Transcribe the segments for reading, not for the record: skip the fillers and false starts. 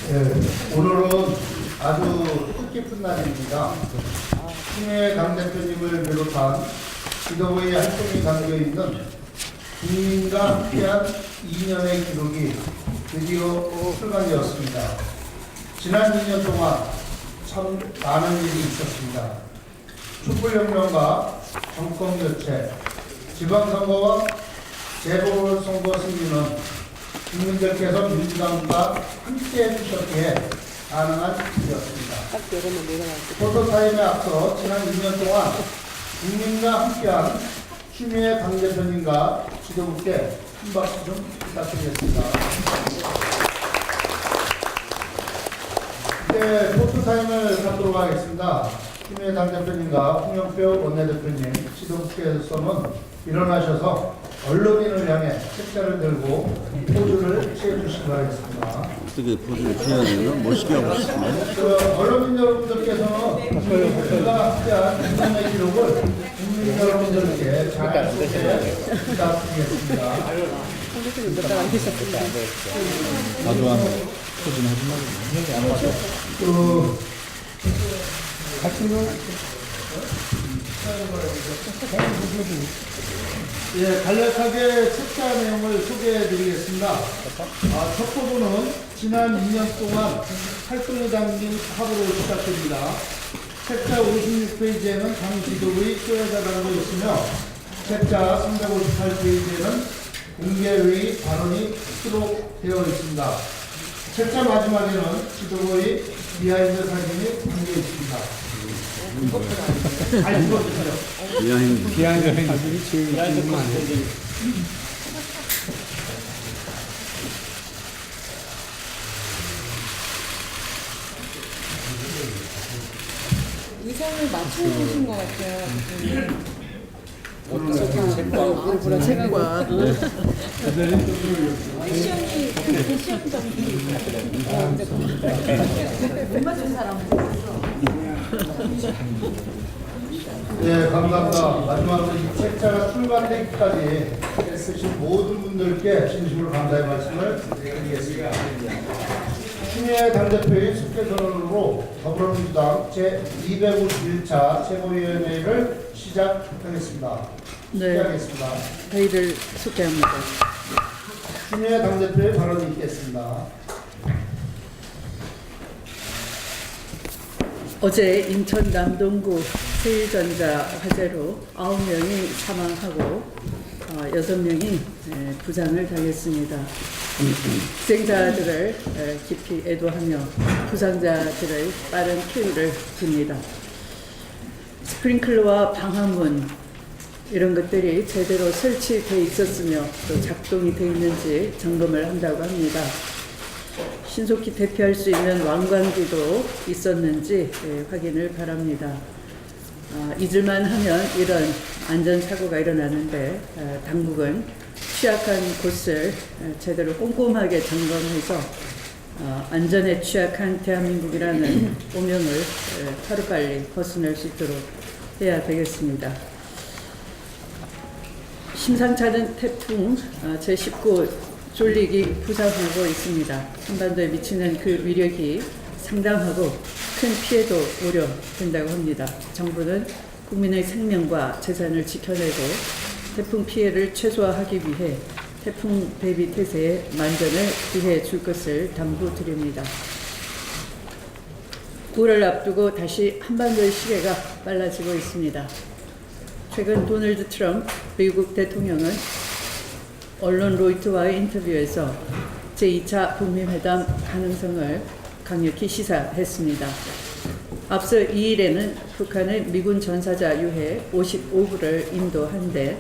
오늘은 아주 뜻깊은 날입니다. 추미애 당 대표님을 비롯한 지도부의 활동이 담겨있는 국민과 함께한 2년의 기록이 드디어 출간되었습니다. 지난 2년 동안 참 많은 일이 있었습니다. 촛불혁명과 정권교체, 지방선거와 재보궐선거 승리는 국민들께서 민주당과 함께 해주셨기에 가능한 일이었습니다. 포토타임에 앞서 지난 2년 동안 국민과 함께한 추미애 당대표님과 지도부께 큰 박수 좀 부탁드리겠습니다. 이제 포토타임을 갖도록 하겠습니다. 추미애 당대표님과 홍영표 원내대표님, 지도부께서는 일어나셔서 언론인을 향해 책자를 들고 포즈를 취해주시기 바라겠습니다. 어떻게 포즈를 취해야 되나? 멋있게 하고 싶습니다. 언론인 여러분들께서는 국민과 함께한 인생의 기록을 국민 여러분들께 잘 소개해 부탁드리겠습니다. 나도 한 포즈는 하지 말고. 간략하게 책자 내용을 소개해 드리겠습니다. 첫 부분은 지난 2년 동안 활동에 담긴 합으로 시작됩니다. 책자 56페이지에는 당 지도부의 소여자 담고 있으며 책자 358페이지에는 공개회의 발언이 수록되어 있습니다. 책자 마지막에는 지도부의 비하인드 사진이 담겨 있습니다. 비하인드 사진이 제일 있는 거 아니에요? 의상을 맞춰보신 것 같아요. 책과 패션이 패션적인 못 맞춘 사람은 네, 감사합니다. 마지막으로 이 책자가 출간되기까지 애쓰신 모든 분들께 진심으로 감사의 말씀을 드리겠습니다. 추미애 당대표의 숙제선언으로 더불어민주당 제251차 최고위원회를 시작하겠습니다. 네. 시작하겠습니다. 회의를 소개합니다. 추미애 당대표의 발언이 있겠습니다. 어제 인천 남동구 세일전자 화재로 9명이 사망하고 6명이 부상을 당했습니다. 희생자들을 깊이 애도하며 부상자들의 빠른 쾌유를 빕니다. 스프링클러와 방화문 이런 것들이 제대로 설치되어 있었으며 또 작동이 되어 있는지 점검을 한다고 합니다. 신속히 대피할 수 있는 왕관기도 있었는지 확인을 바랍니다. 잊을만 하면 이런 안전사고가 일어나는데 당국은 취약한 곳을 제대로 꼼꼼하게 점검해서 안전에 취약한 대한민국이라는 오명을 하루빨리 벗어날 수 있도록 해야 되겠습니다. 심상치 않은 태풍 제19 졸리기 부상하고 있습니다. 한반도에 미치는 그 위력이 상당하고 큰 피해도 우려된다고 합니다. 정부는 국민의 생명과 재산을 지켜내고 태풍 피해를 최소화하기 위해 태풍 대비 태세에 만전을 기해 줄 것을 당부드립니다. 9월을 앞두고 다시 한반도의 시계가 빨라지고 있습니다. 최근 도널드 트럼프 미국 대통령은 언론 로이터와의 인터뷰에서 제2차 북미회담 가능성을 강력히 시사했습니다. 앞서 2일에는 북한의 미군 전사자 유해 55구를 인도한 데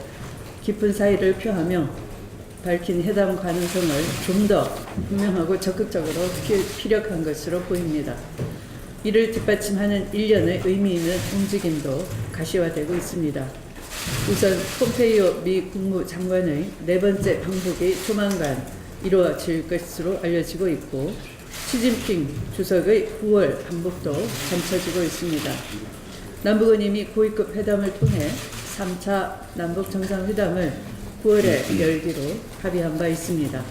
깊은 사의를 표하며 밝힌 회담 가능성을 좀 더 분명하고 적극적으로 피력한 것으로 보입니다. 이를 뒷받침하는 일련의 의미 있는 움직임도 가시화되고 있습니다. 우선 폼페이오 미 국무장관의 네 번째 방북이 조만간 이루어질 것으로 알려지고 있고 시진핑 주석의 9월 방북도 점쳐지고 있습니다. 남북은 이미 고위급 회담을 통해 3차 남북 정상회담을 9월에 열기로 합의한 바 있습니다.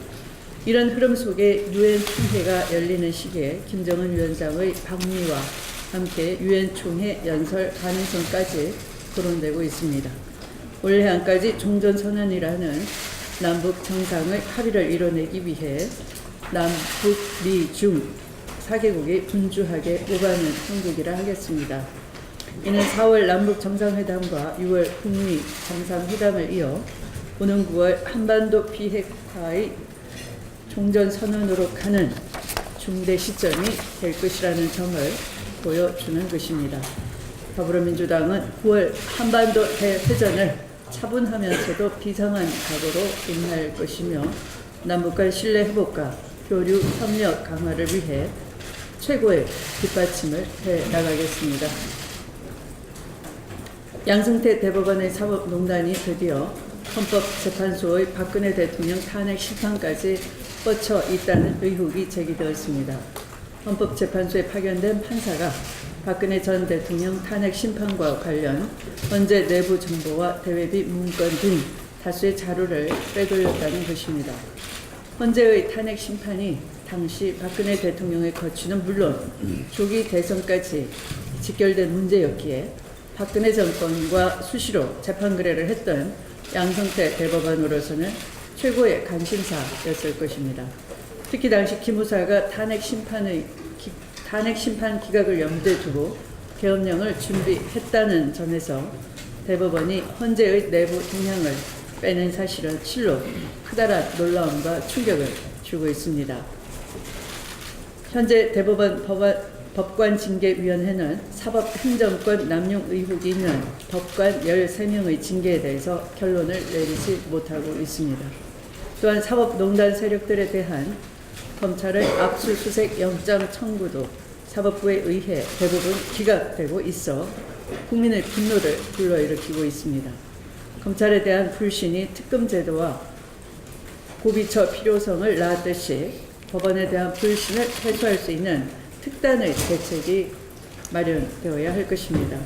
이런 흐름 속에 유엔 총회가 열리는 시기에 김정은 위원장의 방미와 함께 유엔 총회 연설 가능성까지 토론되고 있습니다. 올해 안까지 종전선언이라는 남북 정상의 합의를 이뤄내기 위해 남북, 미, 중 4개국이 분주하게 오가는 형국이라 하겠습니다. 이는 4월 남북 정상회담과 6월 북미 정상회담을 이어 오는 9월 한반도 비핵화의 종전선언으로 가는 중대 시점이 될 것이라는 점을 보여주는 것입니다. 더불어민주당은 9월 한반도 대회전을 차분하면서도 비상한 각오로 임할 것이며 남북 간 신뢰 회복과 교류 협력 강화를 위해 최고의 뒷받침을 해 나가겠습니다. 양승태 대법원의 사법농단이 드디어 헌법재판소의 박근혜 대통령 탄핵 심판까지 뻗쳐 있다는 의혹이 제기되었습니다. 헌법재판소에 파견된 판사가 박근혜 전 대통령 탄핵 심판과 관련 헌재 내부 정보와 대외비 문건 등 다수의 자료를 빼돌렸다는 것입니다. 헌재의 탄핵 심판이 당시 박근혜 대통령의 거취는 물론 조기 대선까지 직결된 문제였기에 박근혜 정권과 수시로 재판 거래를 했던 양승태 대법원으로서는 최고의 관심사였을 것입니다. 특히 당시 기무사가 탄핵 심판 기각을 염두에 두고 계엄령을 준비했다는 점에서 대법원이 헌재의 내부 동향을 빼낸 사실은 실로 크다란 놀라움과 충격을 주고 있습니다. 현재 대법원 법관징계위원회는 사법행정권 남용 의혹이 있는 법관 13명의 징계에 대해서 결론을 내리지 못하고 있습니다. 또한 사법농단 세력들에 대한 검찰의 압수수색 영장 청구도 사법부에 의해 대부분 기각되고 있어 국민의 분노를 불러일으키고 있습니다. 검찰에 대한 불신이 특검 제도와 고비처 필요성을 낳았듯이 법원에 대한 불신을 해소할 수 있는 특단의 대책이 마련되어야 할 것입니다.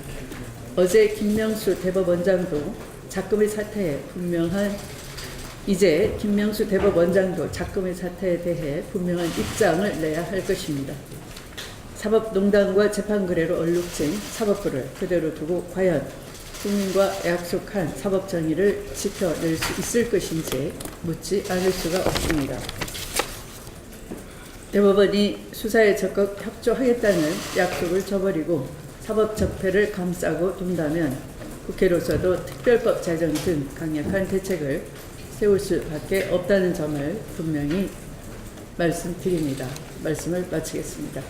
어제 김명수 대법원장도 작금의 사태에 이제 김명수 대법원장도 작금의 사태에 대해 분명한 입장을 내야 할 것입니다. 사법농단과 재판거래로 얼룩진 사법부를 그대로 두고 과연 국민과 약속한 사법정의를 지켜낼 수 있을 것인지 묻지 않을 수가 없습니다. 대법원이 수사에 적극 협조하겠다는 약속을 저버리고 사법적폐를 감싸고 둔다면 국회로서도 특별법 제정 등 강력한 대책을 세울 수밖에 없다는 점을 분명히 말씀드립니다. 말씀을 마치겠습니다.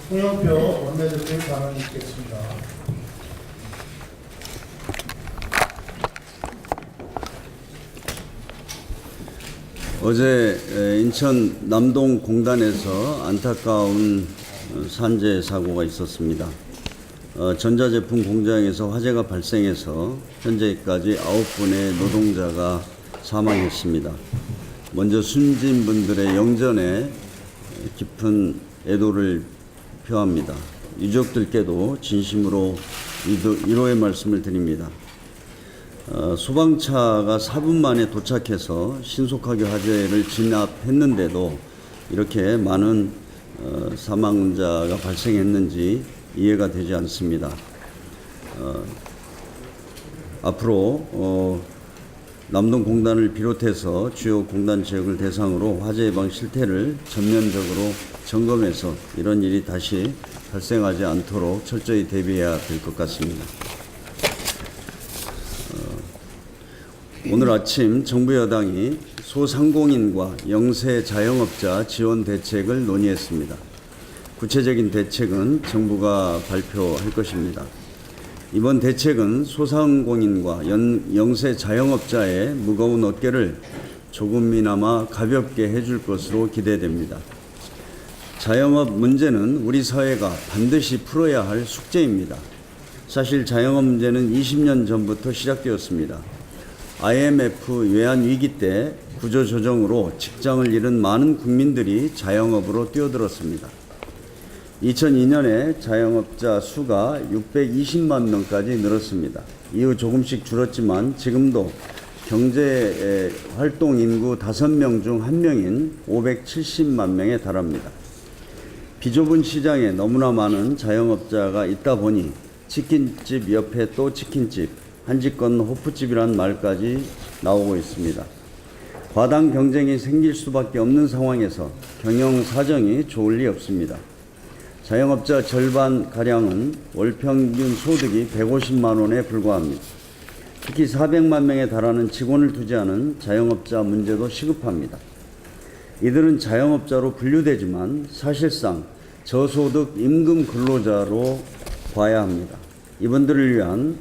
홍영표 원내대표의 발언이 있겠습니다. 어제 인천 남동 공단에서 안타까운 산재 사고가 있었습니다. 전자제품 공장에서 화재가 발생해서 현재까지 9분의 노동자가 사망했습니다. 먼저 숨진 분들의 영전에 깊은 애도를 표합니다. 유족들께도 진심으로 위로의 말씀을 드립니다. 소방차가 4분 만에 도착해서 신속하게 화재를 진압했는데도 이렇게 많은 사망자가 발생했는지 이해가 되지 않습니다. 앞으로 남동공단을 비롯해서 주요 공단 지역을 대상으로 화재 예방 실태를 전면적으로 점검해서 이런 일이 다시 발생하지 않도록 철저히 대비해야 될 것 같습니다. 오늘 아침 정부 여당이 소상공인과 영세 자영업자 지원 대책을 논의했습니다. 구체적인 대책은 정부가 발표할 것입니다. 이번 대책은 소상공인과 영세 자영업자의 무거운 어깨를 조금이나마 가볍게 해줄 것으로 기대됩니다. 자영업 문제는 우리 사회가 반드시 풀어야 할 숙제입니다. 사실 자영업 문제는 20년 전부터 시작되었습니다. IMF 외환위기 때 구조조정으로 직장을 잃은 많은 국민들이 자영업으로 뛰어들었습니다. 2002년에 자영업자 수가 620만 명까지 늘었습니다. 이후 조금씩 줄었지만 지금도 경제 활동 인구 5명 중 1명인 570만 명에 달합니다. 비좁은 시장에 너무나 많은 자영업자가 있다 보니 치킨집 옆에 또 치킨집, 한집 건너 호프집이란 말까지 나오고 있습니다. 과당 경쟁이 생길 수밖에 없는 상황에서 경영 사정이 좋을 리 없습니다. 자영업자 절반가량은 월평균 소득이 150만 원에 불과합니다. 특히 400만 명에 달하는 직원을 두지 않은 자영업자 문제도 시급합니다. 이들은 자영업자로 분류되지만 사실상 저소득 임금 근로자로 봐야 합니다. 이분들을 위한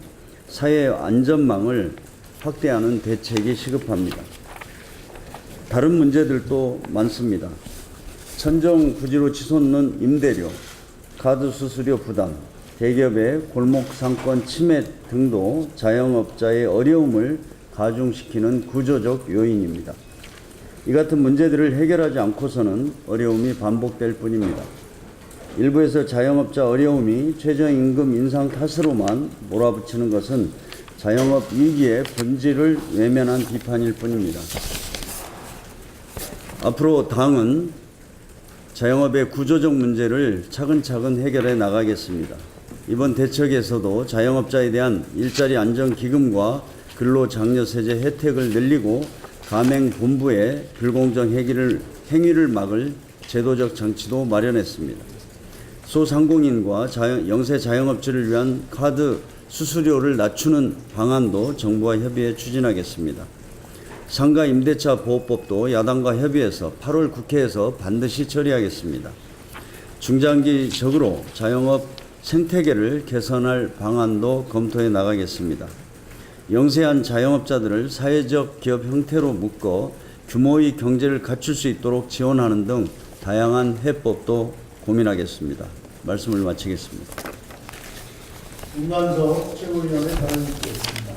사회 안전망을 확대하는 대책이 시급합니다. 다른 문제들도 많습니다. 천정 부지로 치솟는 임대료, 카드 수수료 부담, 대기업의 골목 상권 침해 등도 자영업자의 어려움을 가중시키는 구조적 요인입니다. 이 같은 문제들을 해결하지 않고서는 어려움이 반복될 뿐입니다. 일부에서 자영업자 어려움이 최저임금 인상 탓으로만 몰아붙이는 것은 자영업 위기의 본질을 외면한 비판일 뿐입니다. 앞으로 당은 자영업의 구조적 문제를 차근차근 해결해 나가겠습니다. 이번 대책에서도 자영업자에 대한 일자리 안정기금과 근로장려세제 혜택을 늘리고 가맹본부의 불공정 행위를 막을 제도적 장치도 마련했습니다. 소상공인과 영세 자영업자를 위한 카드 수수료를 낮추는 방안도 정부와 협의해 추진하겠습니다. 상가 임대차 보호법도 야당과 협의해서 8월 국회에서 반드시 처리하겠습니다. 중장기적으로 자영업 생태계를 개선할 방안도 검토해 나가겠습니다. 영세한 자영업자들을 사회적 기업 형태로 묶어 규모의 경제를 갖출 수 있도록 지원하는 등 다양한 해법도 고민하겠습니다. 말씀을 마치겠습니다. 김관석 최고위원의 발언이 있겠습니다.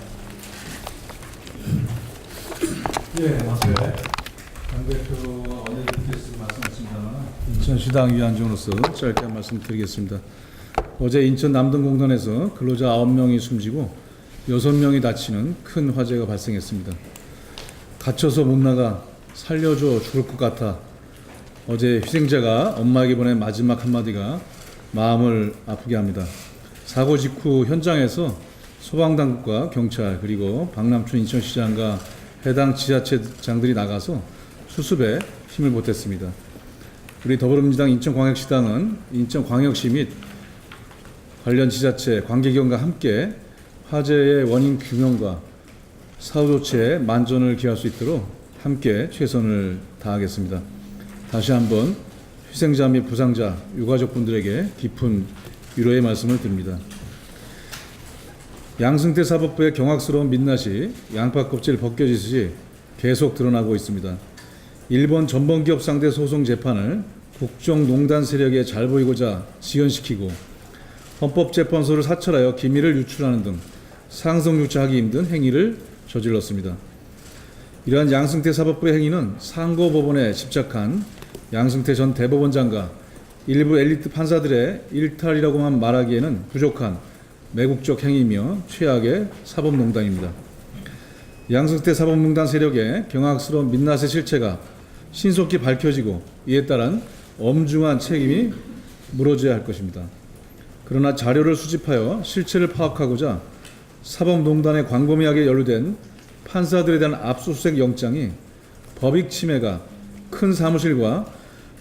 네, 앞에 당 대표와 원내대표께서 말씀하셨습니다만 인천시당 위원장으로서 짧게 한 말씀 드리겠습니다. 어제 인천 남동공단에서 근로자 9명이 숨지고 6명이 다치는 큰 화재가 발생했습니다. 갇혀서 못 나가 살려줘 죽을 것 같아. 어제 희생자가 엄마에게 보낸 마지막 한마디가 마음을 아프게 합니다. 사고 직후 현장에서 소방당국과 경찰 그리고 박남춘 인천시장과 해당 지자체장들이 나가서 수습에 힘을 보탰습니다. 우리 더불어민주당 인천광역시당은 인천광역시 및 관련 지자체 관계기관과 함께 화재의 원인 규명과 사후 조치에 만전을 기할 수 있도록 함께 최선을 다하겠습니다. 다시 한번 희생자 및 부상자, 유가족분들에게 깊은 위로의 말씀을 드립니다. 양승태 사법부의 경악스러운 민낯이 양파 껍질 벗겨지듯이 계속 드러나고 있습니다. 일본 전범기업 상대 소송 재판을 국정농단 세력에 잘 보이고자 지연시키고 헌법재판소를 사찰하여 기밀을 유출하는 등 상성유착하기 힘든 행위를 저질렀습니다. 이러한 양승태 사법부의 행위는 상고법원에 집착한 양승태 전 대법원장과 일부 엘리트 판사들의 일탈이라고만 말하기에는 부족한 매국적 행위이며 최악의 사법농단입니다. 양승태 사법농단 세력의 경악스러운 민낯의 실체가 신속히 밝혀지고 이에 따른 엄중한 책임이 물어져야 할 것입니다. 그러나 자료를 수집하여 실체를 파악하고자 사법농단에 광범위하게 연루된 판사들에 대한 압수수색 영장이 법익 침해가 큰 사무실과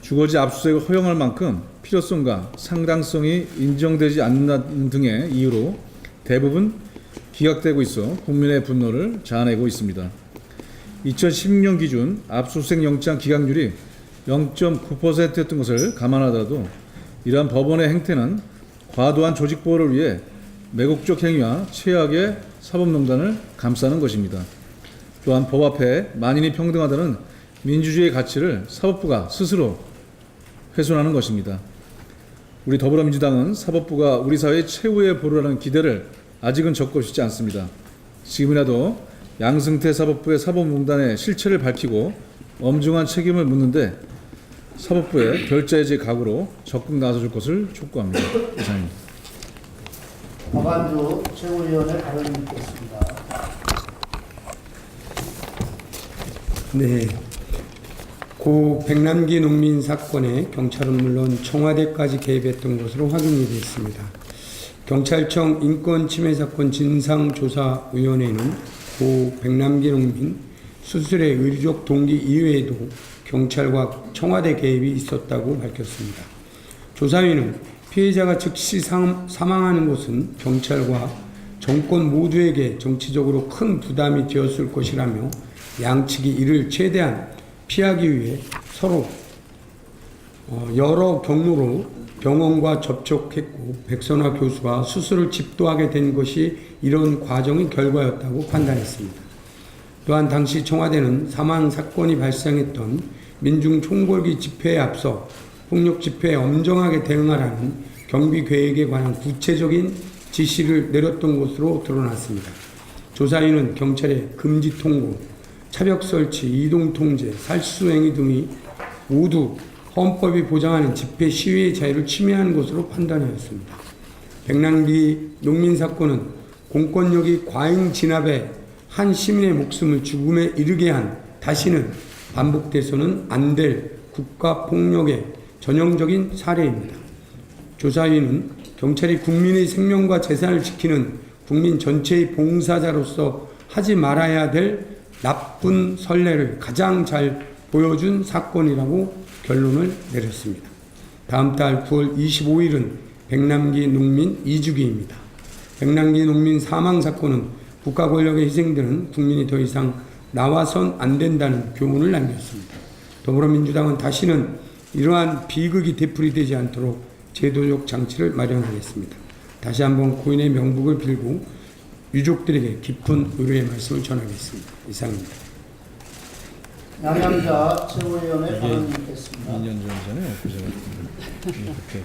주거지 압수수색을 허용할 만큼 필요성과 상당성이 인정되지 않는 등의 이유로 대부분 기각되고 있어 국민의 분노를 자아내고 있습니다. 2016년 기준 압수수색 영장 기각률이 0.9%였던 것을 감안하더라도 이러한 법원의 행태는 과도한 조직 보호를 위해 매국적 행위와 최악의 사법농단을 감싸는 것입니다. 또한 법 앞에 만인이 평등하다는 민주주의의 가치를 사법부가 스스로 훼손하는 것입니다. 우리 더불어민주당은 사법부가 우리 사회의 최후의 보루라는 기대를 아직은 적고싶지 않습니다. 지금이라도 양승태 사법부의 사법농단의 실체를 밝히고 엄중한 책임을 묻는데 사법부의 결자해지 각오로 적극 나서줄 것을 촉구합니다. 이상입니다. 박안주 최고위원의 발언이 있겠습니다. 네. 고 백남기 농민 사건에 경찰은 물론 청와대까지 개입했던 것으로 확인이 됐습니다. 경찰청 인권침해사건 진상조사위원회는 고 백남기 농민 수술의 의료적 동기 이외에도 경찰과 청와대 개입이 있었다고 밝혔습니다. 조사위는 피해자가 즉시 사망하는 것은 경찰과 정권 모두에게 정치적으로 큰 부담이 되었을 것이라며 양측이 이를 최대한 피하기 위해 서로 여러 경로로 병원과 접촉했고 백선화 교수가 수술을 집도하게 된 것이 이런 과정의 결과였다고 판단했습니다. 또한 당시 청와대는 사망 사건이 발생했던 민중 총궐기 집회에 앞서 폭력 집회에 엄정하게 대응하라는 경비 계획에 관한 구체적인 지시를 내렸던 것으로 드러났습니다. 조사위는 경찰의 금지 통고, 차벽 설치, 이동 통제, 살수행위 등이 모두 헌법이 보장하는 집회 시위의 자유를 침해하는 것으로 판단하였습니다. 백남기 농민 사건은 공권력이 과잉 진압에 한 시민의 목숨을 죽음에 이르게 한 다시는 반복돼서는 안 될 국가폭력의 전형적인 사례입니다. 조사위는 경찰이 국민의 생명과 재산을 지키는 국민 전체의 봉사자로서 하지 말아야 될 나쁜 선례를 가장 잘 보여준 사건이라고 결론을 내렸습니다. 다음 달 9월 25일은 백남기 농민 2주기입니다. 백남기 농민 사망 사건은 국가 권력에 희생되는 국민이 더 이상 나와선 안 된다는 교훈을 남겼습니다. 더불어민주당은 다시는 이러한 비극이 되풀이되지 않도록 제도적 장치를 마련하겠습니다. 다시 한번 고인의 명복을 빌고 유족들에게 깊은 의료의 말씀을 전하겠습니다. 이상입니다. 양양자 최고위원회 발언 있겠습니다. 2년 전에 엊그제 이렇게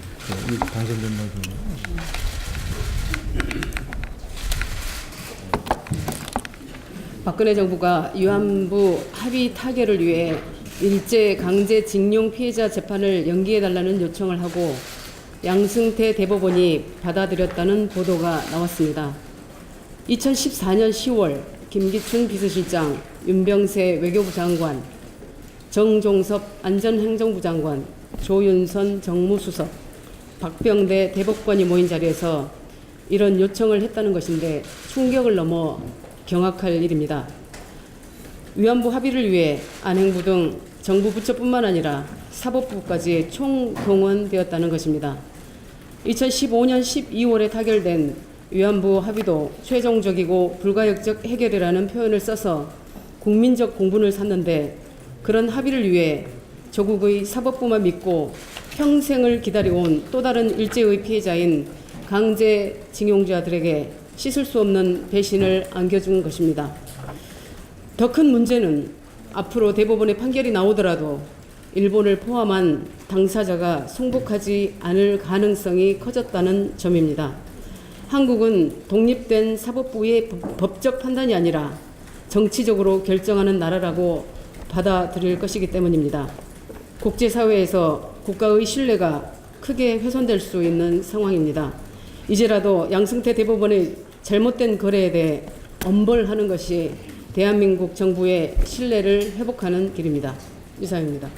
당선된 날 보면 박근혜 정부가 위안부 합의 타결을 위해 일제 강제징용 피해자 재판을 연기해달라는 요청을 하고 양승태 대법원이 받아들였다는 보도가 나왔습니다. 2014년 10월 김기춘 비서실장, 윤병세 외교부 장관, 정종섭 안전행정부 장관, 조윤선 정무수석, 박병대 대법관이 모인 자리에서 이런 요청을 했다는 것인데 충격을 넘어 경악할 일입니다. 위안부 합의를 위해 안행부 등 정부 부처뿐만 아니라 사법부까지 총동원되었다는 것입니다. 2015년 12월에 타결된 위안부 합의도 최종적이고 불가역적 해결이라는 표현을 써서 국민적 공분을 샀는데 그런 합의를 위해 조국의 사법부만 믿고 평생을 기다려온 또 다른 일제의 피해자인 강제징용자들에게 씻을 수 없는 배신을 안겨준 것입니다. 더 큰 문제는 앞으로 대법원의 판결이 나오더라도 일본을 포함한 당사자가 승복하지 않을 가능성이 커졌다는 점입니다. 한국은 독립된 사법부의 법적 판단이 아니라 정치적으로 결정하는 나라라고 받아들일 것이기 때문입니다. 국제사회에서 국가의 신뢰가 크게 훼손될 수 있는 상황입니다. 이제라도 양승태 대법원의 잘못된 거래에 대해 엄벌하는 것이 대한민국 정부의 신뢰를 회복하는 길입니다. 이상입니다.